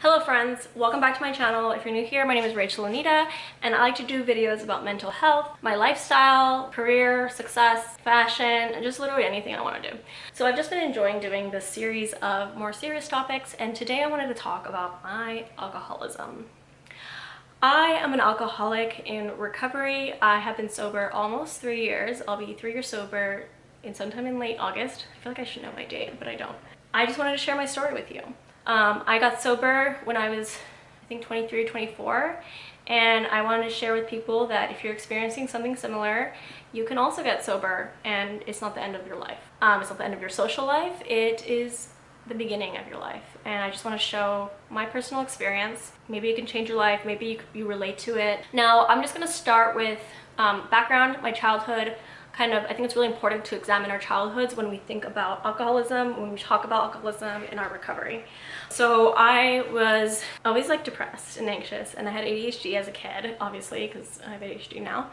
Hello friends, welcome back to my channel. If you're new here, my name is Rachel Anita, and I like to do videos about mental health, my lifestyle, career, success, fashion, and just literally anything I want to do. So I've just been enjoying doing this series of more serious topics, and today I wanted to talk about my alcoholism. I am an alcoholic in recovery. I have been sober almost 3 years. I'll be 3 years sober sometime in late August. I feel like I should know my date, but I don't. I just wanted to share my story with you. I got sober when I was, I think, 23 or 24, and I wanted to share with people that if you're experiencing something similar, you can also get sober, and it's not the end of your life. It's not the end of your social life. It is the beginning of your life, and I just want to show my personal experience. Maybe it can change your life. Maybe you relate to it. Now, I'm just going to start with background, my childhood. I think it's really important to examine our childhoods when we think about alcoholism, when we talk about alcoholism in our recovery. So I was always depressed and anxious, and I had ADHD as a kid, obviously, because I have ADHD now.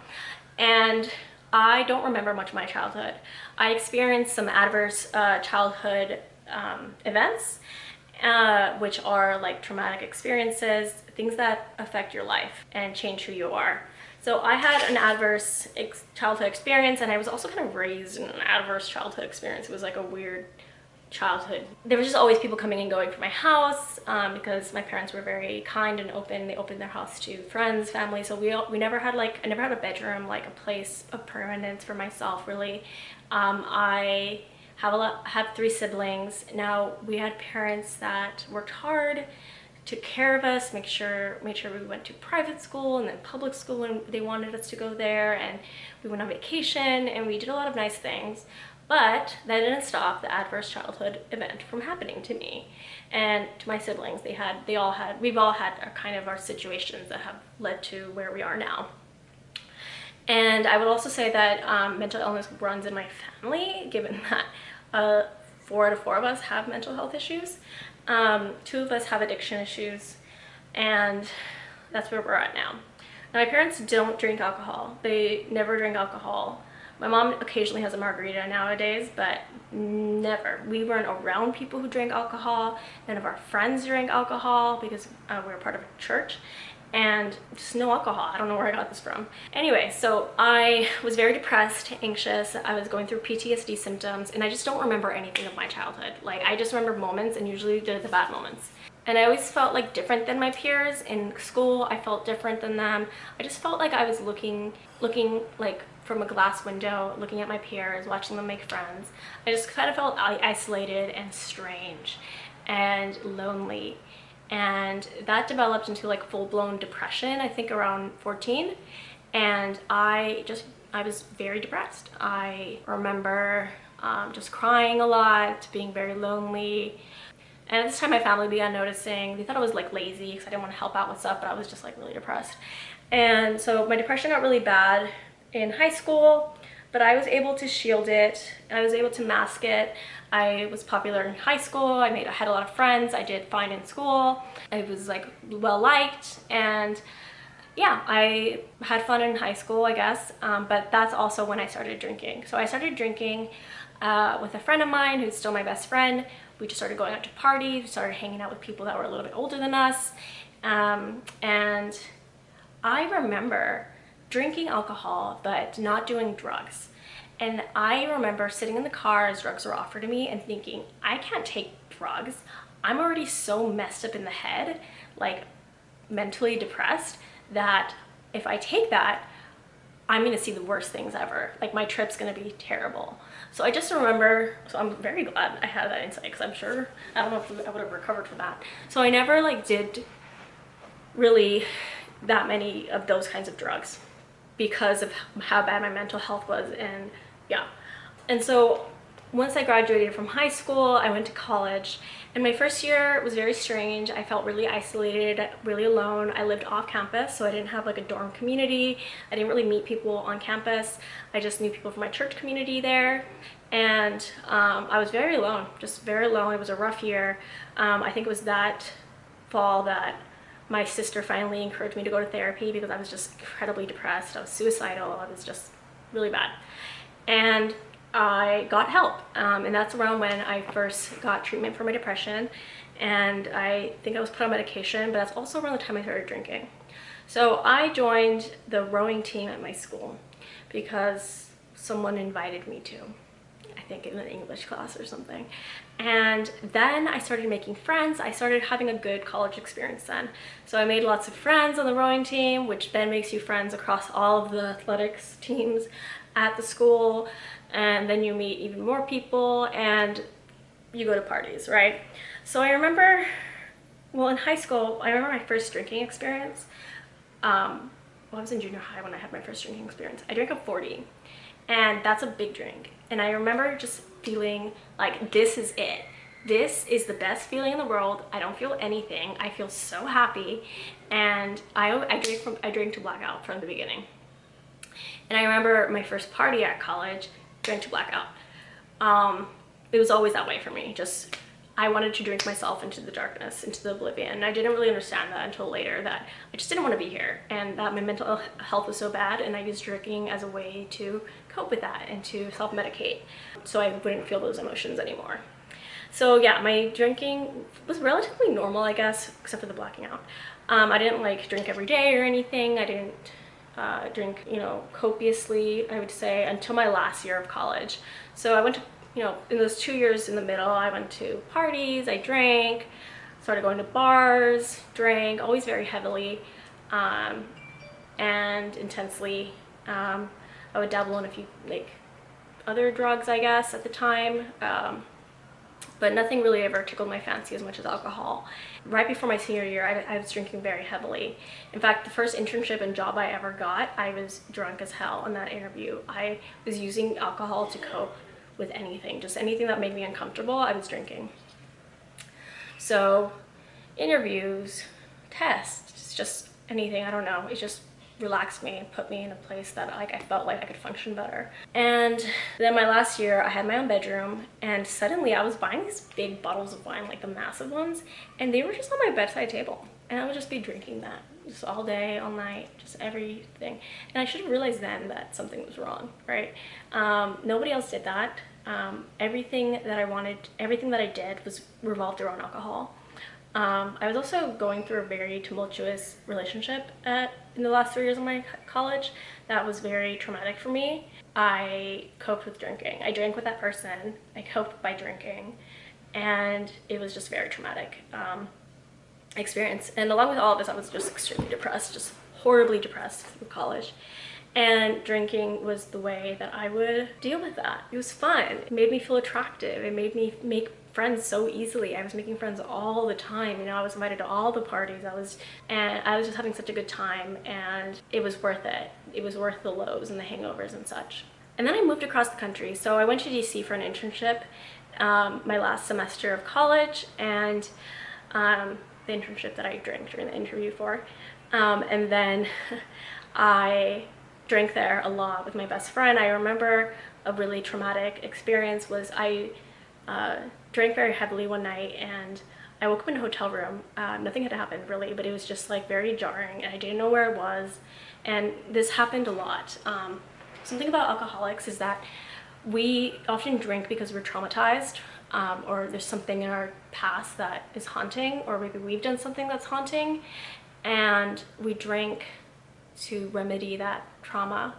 And I don't remember much of my childhood. I experienced some adverse childhood events, which are traumatic experiences, things that affect your life and change who you are. So I had an adverse childhood experience, and I was also kind of raised in an adverse childhood experience. It was like a weird childhood. There was just always people coming and going from my house because my parents were very kind and open. They opened their house to friends, family. So we never had I never had a bedroom, a place of permanence for myself, really. I have 3 siblings. Now, we had parents that worked hard, took care of us, made sure we went to private school and then public school when they wanted us to go there, and we went on vacation, and we did a lot of nice things. But that didn't stop the adverse childhood event from happening to me and to my siblings. We've all had our situations that have led to where we are now. And I would also say that mental illness runs in my family, given that 4 out of 4 of us have mental health issues. 2 of us have addiction issues, and that's where we're at now. Now, my parents don't drink alcohol. They never drink alcohol. My mom occasionally has a margarita nowadays, but never. We weren't around people who drank alcohol. None of our friends drank alcohol because we were part of a church, and just no alcohol. I don't know where I got this from. Anyway, so I was very depressed, anxious. I was going through PTSD symptoms, and I just don't remember anything of my childhood. I just remember moments, and usually they're the bad moments. And I always felt different than my peers. In school, I felt different than them. I just felt like I was looking from a glass window, looking at my peers, watching them make friends. I just kind of felt isolated and strange and lonely. And that developed into full-blown depression, I think around 14. And I was very depressed. I remember just crying a lot, being very lonely. And at this time, my family began noticing. They thought I was lazy because I didn't want to help out with stuff, but I was just really depressed. And so my depression got really bad in high school, but I was able to shield it. I was able to mask it. I was popular in high school. I had a lot of friends. I did fine in school. I was well liked, and yeah, I had fun in high school, I guess. But that's also when I started drinking. So I started drinking with a friend of mine who's still my best friend. We just started going out to parties. We started hanging out with people that were a little bit older than us. And I remember drinking alcohol, but not doing drugs. And I remember sitting in the car as drugs were offered to me and thinking, I can't take drugs. I'm already so messed up in the head, mentally depressed, that if I take that, I'm gonna see the worst things ever. My trip's gonna be terrible. So I just remember, so I'm very glad I had that insight, because I'm sure, I don't know if I would have recovered from that. So I never did really that many of those kinds of drugs because of how bad my mental health was. And yeah, and so once I graduated from high school, I went to college, and my first year was very strange. I felt really isolated, really alone. I lived off campus, so I didn't have a dorm community. I didn't really meet people on campus. I just knew people from my church community there, and I was very alone, just very alone. It was a rough year. I think it was that fall that my sister finally encouraged me to go to therapy because I was just incredibly depressed. I was suicidal. I was just really bad. And I got help, and that's around when I first got treatment for my depression. and I think I was put on medication, but that's also around the time I started drinking. So I joined the rowing team at my school because someone invited me to, I think in an English class or something. And then I started making friends. I started having a good college experience then. So I made lots of friends on the rowing team, which then makes you friends across all of the athletics teams at the school. And then you meet even more people and you go to parties, right? So I remember, well, in high school, I remember my first drinking experience. Well, I was in junior high when I had my first drinking experience. I drank a 40, and that's a big drink. And I remember just feeling like, this is it. This is the best feeling in the world. I don't feel anything. I feel so happy. And I drank to blackout from the beginning. And I remember my first party at college, drank to blackout. It was always that way for me. Just, I wanted to drink myself into the darkness, into the oblivion. And I didn't really understand that until later, that I just didn't want to be here, and that my mental health was so bad, and I used drinking as a way to cope with that and to self-medicate so I wouldn't feel those emotions anymore. So yeah, my drinking was relatively normal, I guess, except for the blacking out. I didn't like drink every day or anything. I didn't drink, you know, copiously, I would say, until my last year of college. So I went to, you know, in those 2 years in the middle, I went to parties, I drank, started going to bars, drank, always very heavily and intensely. I would dabble in a few like other drugs, I guess, at the time, but nothing really ever tickled my fancy as much as alcohol. Right before my senior year, I was drinking very heavily. In fact, the first internship and job I ever got, I was drunk as hell in that interview. I was using alcohol to cope with anything, just anything that made me uncomfortable, I was drinking. So interviews, tests, just anything, I don't know, it just relaxed me, put me in a place that like I felt like I could function better. And then my last year, I had my own bedroom, and suddenly I was buying these big bottles of wine, like the massive ones, and they were just on my bedside table, and I would just be drinking that just all day, all night, just everything. And I should have realized then that something was wrong, right? Nobody else did that. Everything that I wanted, everything that I did was revolved around alcohol. I was also going through a very tumultuous relationship in the last 3 years of my college. That was very traumatic for me. I coped with drinking. I drank with that person. I coped by drinking, and it was just very traumatic experience. And along with all of this, I was just extremely depressed, just horribly depressed through college. And drinking was the way that I would deal with that. It was fun. It made me feel attractive. It made me make friends so easily. I was making friends all the time. You know, I was invited to all the parties. I was just having such a good time, and it was worth it. It was worth the lows and the hangovers and such. And then I moved across the country. So I went to DC for an internship my last semester of college, and the internship that I drank during the interview for. And then I drank there a lot with my best friend. I remember a really traumatic experience was I drank very heavily one night, and I woke up in a hotel room. Nothing had happened really, but it was just like very jarring, and I didn't know where I was. And this happened a lot. Something about alcoholics is that we often drink because we're traumatized, or there's something in our past that is haunting, or maybe we've done something that's haunting, and we drink to remedy that trauma.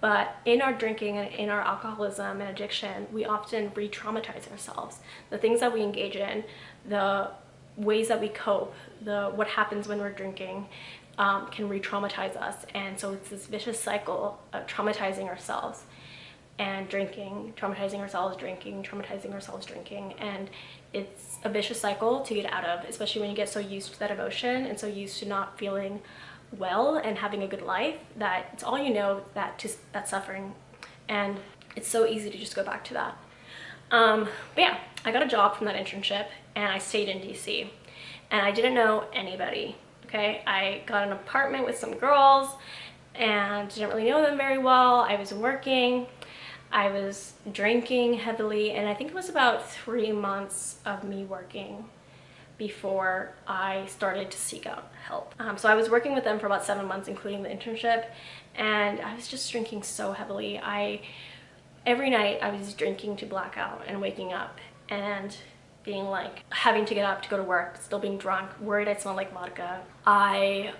But in our drinking and in our alcoholism and addiction, we often re-traumatize ourselves. The things that we engage in, the ways that we cope, what happens when we're drinking can re-traumatize us. And so it's this vicious cycle of traumatizing ourselves and drinking, traumatizing ourselves, drinking, traumatizing ourselves, drinking. And it's a vicious cycle to get out of, especially when you get so used to that emotion and so used to not feeling well and having a good life, that it's all you know, that suffering, and it's so easy to just go back to that. But yeah, I got a job from that internship, and I stayed in DC, and I didn't know anybody. Okay, I got an apartment with some girls and didn't really know them very well. I was working, I was drinking heavily, and I think it was about 3 months of me working before I started to seek out help. So I was working with them for about 7 months, including the internship, and I was just drinking so heavily. Every night I was drinking to blackout and waking up, and being like having to get up to go to work, still being drunk, worried I smelled like vodka. I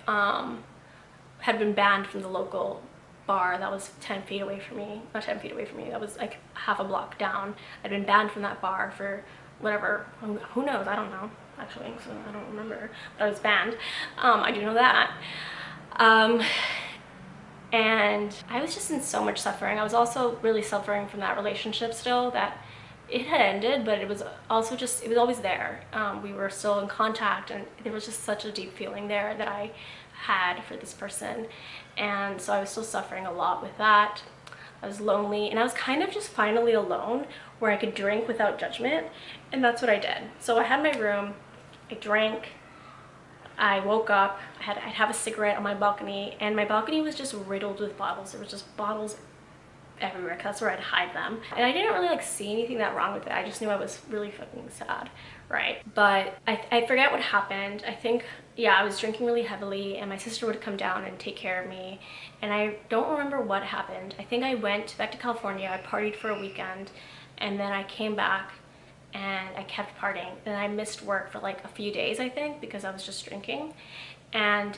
had been banned from the local bar that was 10 feet away from me. Not 10 feet away from me, that was like half a block down. I'd been banned from that bar for whatever, who knows, I don't know actually, so I don't remember, but I was banned. I do know that. And I was just in so much suffering. I was also really suffering from that relationship still, that it had ended, but it was also just, it was always there. We were still in contact, and there was just such a deep feeling there that I had for this person. And so I was still suffering a lot with that. I was lonely, and I was kind of just finally alone where I could drink without judgment, and that's what I did. So I had my room, I drank, I woke up, I'd have a cigarette on my balcony, and my balcony was just riddled with bottles. There was just bottles everywhere, 'cause that's where I'd hide them. And I didn't really like see anything that wrong with it. I just knew I was really fucking sad, right? But I forget what happened. I think, yeah, I was drinking really heavily, and my sister would come down and take care of me, and I don't remember what happened. I think I went back to California, I partied for a weekend, and then I came back and I kept partying. Then I missed work for like a few days, I think, because I was just drinking. And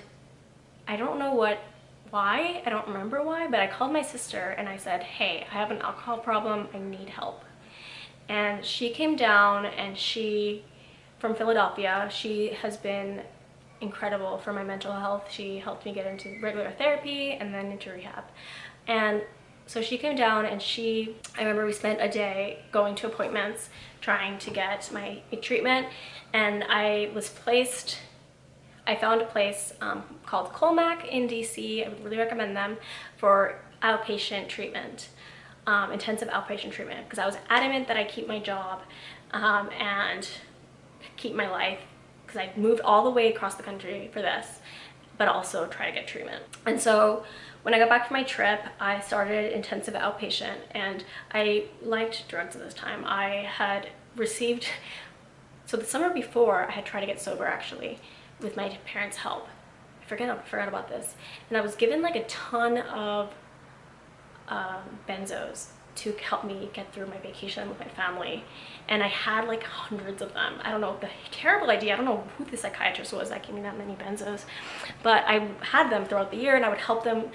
I don't know why, I don't remember why, but I called my sister and I said, hey, I have an alcohol problem, I need help. And she came down, and from Philadelphia, she has been incredible for my mental health. She helped me get into regular therapy and then into rehab. And so she came down, and I remember we spent a day going to appointments trying to get my treatment, and I found a place called Colmac in DC. I would really recommend them for outpatient treatment, intensive outpatient treatment, because I was adamant that I keep my job and keep my life, because I moved all the way across the country for this, but also try to get treatment. And so when I got back from my trip, I started intensive outpatient, and I liked drugs at this time. I had received, so the summer before, I had tried to get sober actually, with my parents' help. I forgot about this. And I was given like a ton of benzos to help me get through my vacation with my family. And I had like hundreds of them. I don't know, the terrible idea. I don't know who the psychiatrist was that gave me that many benzos, but I had them throughout the year, and I would help them.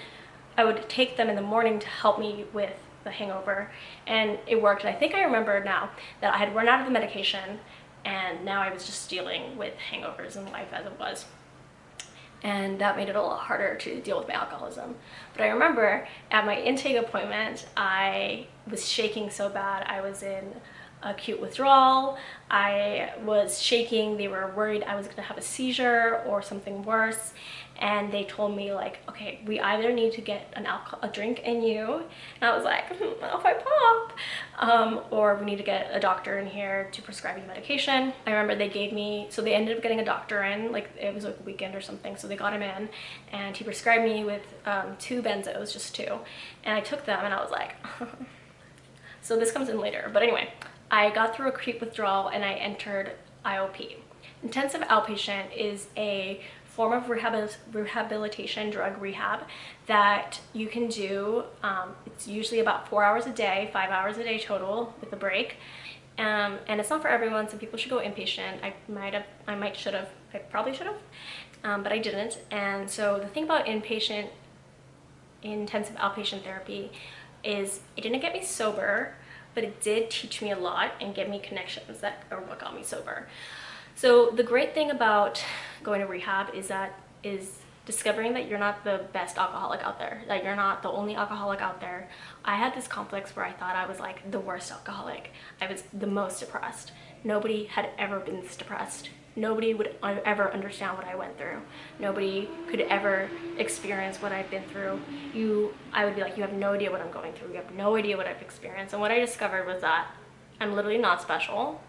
I would take them in the morning to help me with the hangover, and it worked. And I think I remember now that I had run out of the medication, and now I was just dealing with hangovers in life as it was. And that made it a lot harder to deal with my alcoholism. But I remember at my intake appointment, I was shaking so bad. I was in acute withdrawal. I was shaking. They were worried I was gonna have a seizure or something worse. And they told me like, okay, we either need to get a drink in you. And I was like, if I pop, or we need to get a doctor in here to prescribe you medication. I remember they ended up getting a doctor in, like it was like a weekend or something. So they got him in, and he prescribed me with 2 benzos, just 2. And I took them, and I was like, so this comes in later. But anyway, I got through acute withdrawal, and I entered IOP. Intensive outpatient is a form of rehabilitation, drug rehab, that you can do. It's usually about 4 hours a day, 5 hours a day total with a break. And it's not for everyone. Some people should go inpatient. I probably should have, but I didn't. And so the thing about intensive outpatient therapy is it didn't get me sober, but it did teach me a lot and give me connections that are what got me sober. So the great thing about going to rehab is discovering that you're not the best alcoholic out there, that you're not the only alcoholic out there. I had this complex where I thought I was like the worst alcoholic. I was the most depressed. Nobody had ever been this depressed. Nobody would ever understand what I went through. Nobody could ever experience what I've been through. I would be like, you have no idea what I'm going through. You have no idea what I've experienced. And what I discovered was that I'm literally not special.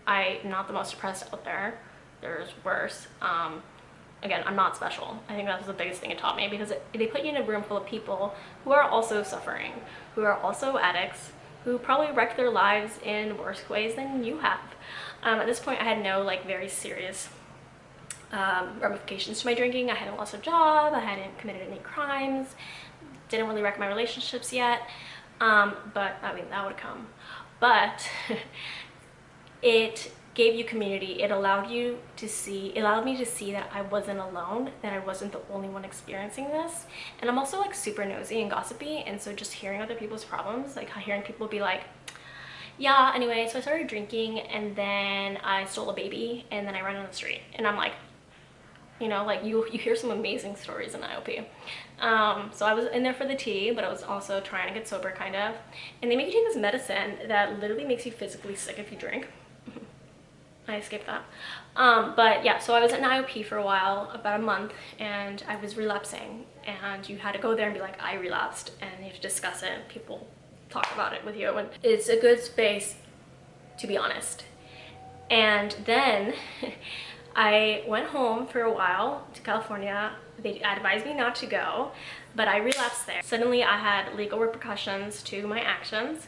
I'm not the most depressed out there. There's worse. Again, I'm not special. I think that was the biggest thing it taught me, because they put you in a room full of people who are also suffering, who are also addicts, who probably wrecked their lives in worse ways than you have. At this point, I had no like very serious ramifications to my drinking. I hadn't lost a job. I hadn't committed any crimes. Didn't really wreck my relationships yet. But I mean, that would come. But it gave you community. It allowed me to see that I wasn't alone, that I wasn't the only one experiencing this. And I'm also like super nosy and gossipy, and so just hearing other people's problems, like hearing people be like, yeah, anyway, so I started drinking and then I stole a baby and then I ran on the street. And I'm like, you know, like you hear some amazing stories in IOP. So I was in there for the tea, but I was also trying to get sober, kind of. And they make you take this medicine that literally makes you physically sick if you drink. I escaped that. But yeah, so I was in IOP for a while, about a month, and I was relapsing. And you had to go there and be like, I relapsed, and you have to discuss it. People talk about it with you, and it's a good space to be honest. And then I went home for a while to California. They advised me not to go, but I relapsed there. Suddenly I had legal repercussions to my actions,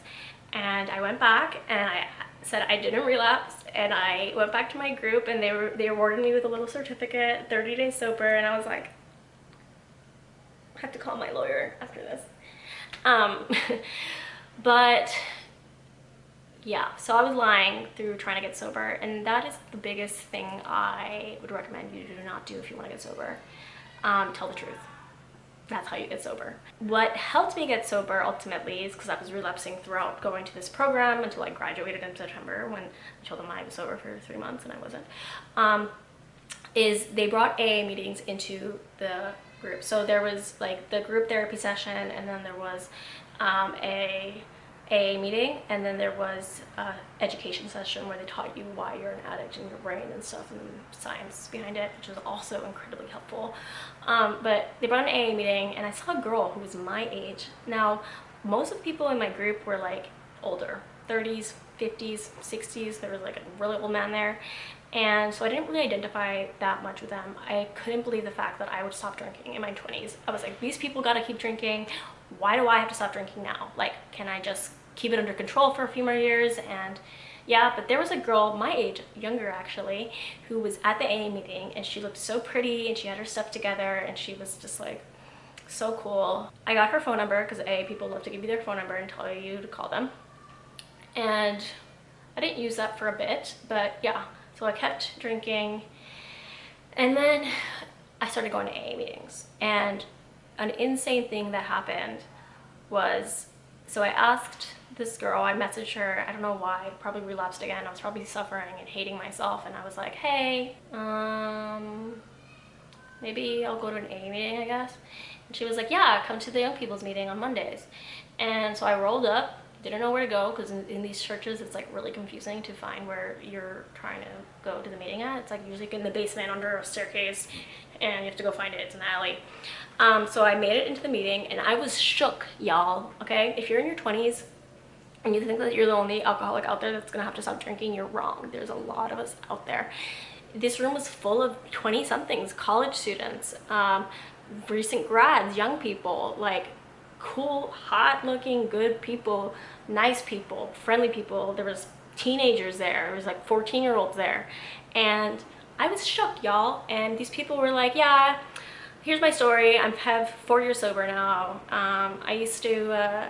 and I went back and I said I didn't relapse, and I went back to my group, and they awarded me with a little certificate, 30 days sober, and I was like, I have to call my lawyer after this. But yeah, so I was lying through trying to get sober, and that is the biggest thing I would recommend you do not do if you want to get sober. Tell the truth. That's how you get sober. What helped me get sober ultimately is because I was relapsing throughout going to this program until I graduated in September, when I told them I was sober for 3 months and I wasn't. Is they brought AA meetings into the group. So there was like the group therapy session, and then there was a meeting, and then there was a education session where they taught you why you're an addict in your brain and stuff, and science behind it, which was also incredibly helpful. But they brought an AA meeting, and I saw a girl who was my age. Now, most of the people in my group were like older, 30s, 50s, 60s. There was like a really old man there, and so I didn't really identify that much with them. I couldn't believe the fact that I would stop drinking in my 20s. I was like, these people gotta keep drinking. Why do I have to stop drinking now? Like, can I just keep it under control for a few more years? And yeah, but there was a girl my age, younger actually, who was at the AA meeting, and she looked so pretty and she had her stuff together, and she was just like so cool. I got her phone number because AA people love to give you their phone number and tell you to call them. And I didn't use that for a bit, but yeah, so I kept drinking, and then I started going to AA meetings. And an insane thing that happened was, so I asked this girl, I messaged her, I don't know why, probably relapsed again. I was probably suffering and hating myself, and I was like, hey, maybe I'll go to an AA meeting, I guess. And she was like, yeah, come to the young people's meeting on Mondays. And so I rolled up, didn't know where to go, because in these churches it's like really confusing to find where you're trying to go to the meeting at. It's like usually in the basement under a staircase, and you have to go find it. It's an alley. So I made it into the meeting, and I was shook, y'all. Okay, if you're in your 20s and you think that you're the only alcoholic out there that's gonna have to stop drinking, you're wrong. There's a lot of us out there. This room was full of 20-somethings, college students, recent grads, young people, like cool, hot-looking, good people, nice people, friendly people. There was teenagers there. There was like 14-year-olds there, and I was shook, y'all. And these people were like, yeah, here's my story. I have 4 years sober now. I used to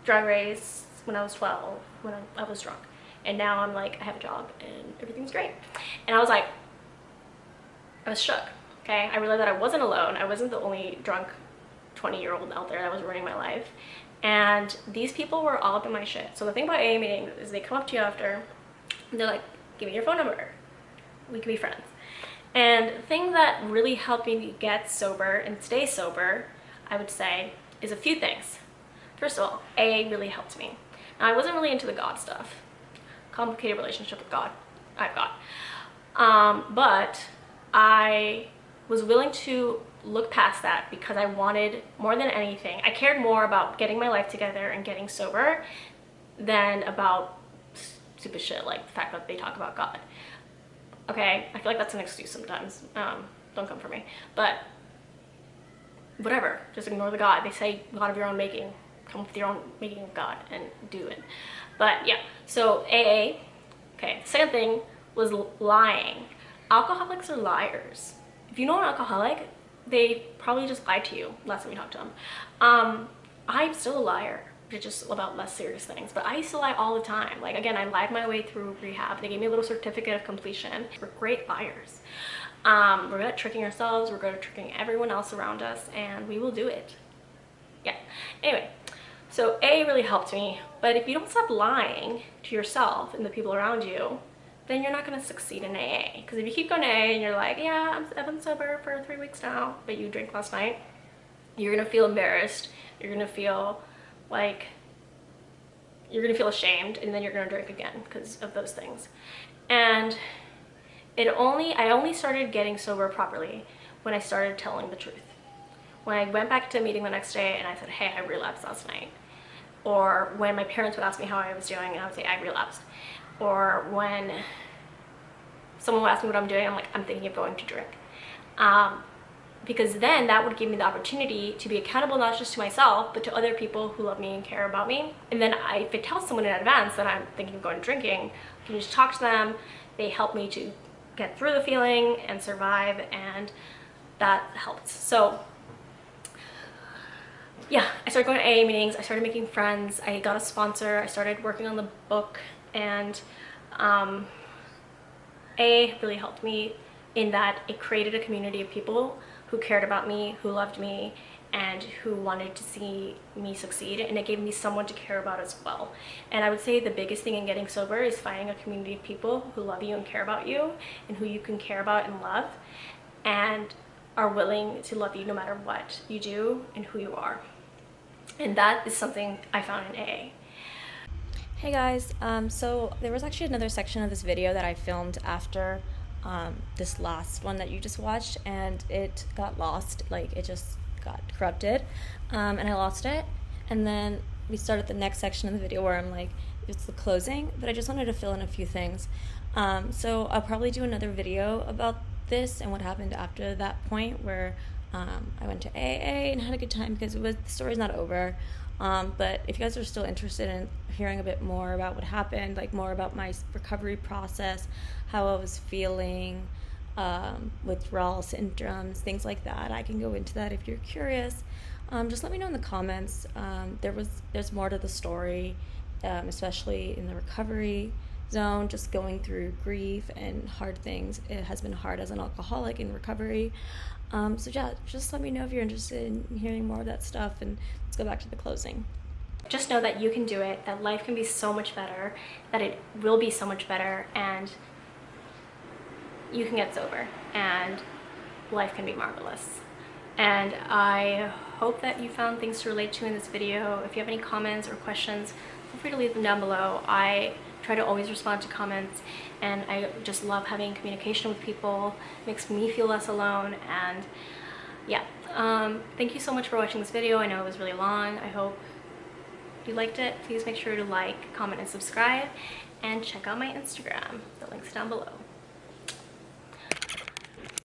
drag race when I was 12, when I was drunk, and now I'm like, I have a job and everything's great. And I was like, I was shook. Okay, I realized that I wasn't alone. I wasn't the only drunk 20-year-old out there that was ruining my life, and these people were all up in my shit. So the thing about AA meetings is they come up to you after, and they're like, give me your phone number, we can be friends. And the thing that really helped me get sober and stay sober, I would say, is a few things. First of all, AA really helped me. Now, I wasn't really into the God stuff. Complicated relationship with God, I've got. But I was willing to look past that because I wanted, more than anything, I cared more about getting my life together and getting sober than about stupid shit like the fact that they talk about God. Okay, I feel like that's an excuse sometimes. Don't come for me. But whatever, just ignore the God. They say God of your own making. Come up with your own making of God and do it. But yeah, so AA. Okay, second thing was lying. Alcoholics are liars. If you know an alcoholic, they probably just lied to you last time you talked to them. I'm still a liar. it's just about less serious things. But I used to lie all the time. Like, again, I lied my way through rehab. They gave me a little certificate of completion. We're great liars. We're good at tricking ourselves. We're good at tricking everyone else around us, and we will do it. Yeah. Anyway, so A really helped me. But if you don't stop lying to yourself and the people around you, then you're not going to succeed in AA. Because if you keep going to AA and you're like, yeah, I've been sober for 3 weeks now, but you drank last night, you're going to feel embarrassed. You're going to feel like you're going to feel ashamed, and then you're going to drink again because of those things. And I only started getting sober properly when I started telling the truth. When I went back to a meeting the next day and I said, hey, I relapsed last night. Or when my parents would ask me how I was doing and I would say, I relapsed. Or when someone would ask me what I'm doing, I'm like, I'm thinking of going to drink. Because then that would give me the opportunity to be accountable not just to myself, but to other people who love me and care about me. And then if I tell someone in advance that I'm thinking of going drinking, I can just talk to them. They help me to get through the feeling and survive, and that helps. So yeah, I started going to AA meetings. I started making friends. I got a sponsor. I started working on the book, and AA really helped me in that it created a community of people who cared about me, who loved me, and who wanted to see me succeed, and it gave me someone to care about as well. And I would say the biggest thing in getting sober is finding a community of people who love you and care about you, and who you can care about and love, and are willing to love you no matter what you do and who you are. And that is something I found in AA. Hey guys, so there was actually another section of this video that I filmed after this last one that you just watched, and it got lost. Like, it just got corrupted, and I lost it. And then we started the next section of the video where I'm like, it's the closing, but I just wanted to fill in a few things. So I'll probably do another video about this and what happened after that point where I went to AA and had a good time, because the story's not over. But if you guys are still interested in hearing a bit more about what happened, like more about my recovery process, how I was feeling, withdrawal syndromes, things like that, I can go into that if you're curious. Just let me know in the comments. There's more to the story, especially in the recovery zone, just going through grief and hard things. It has been hard as an alcoholic in recovery. So yeah, just let me know if you're interested in hearing more of that stuff, and let's go back to the closing. Just know that you can do it, that life can be so much better, that it will be so much better, and you can get sober, and life can be marvelous. And I hope that you found things to relate to in this video. If you have any comments or questions, feel free to leave them down below. I try to always respond to comments, and I just love having communication with people. It makes me feel less alone. And yeah, thank you so much for watching this video. I know it was really long. I hope you liked it. Please make sure to like, comment, and subscribe, and check out my Instagram. The link's down below.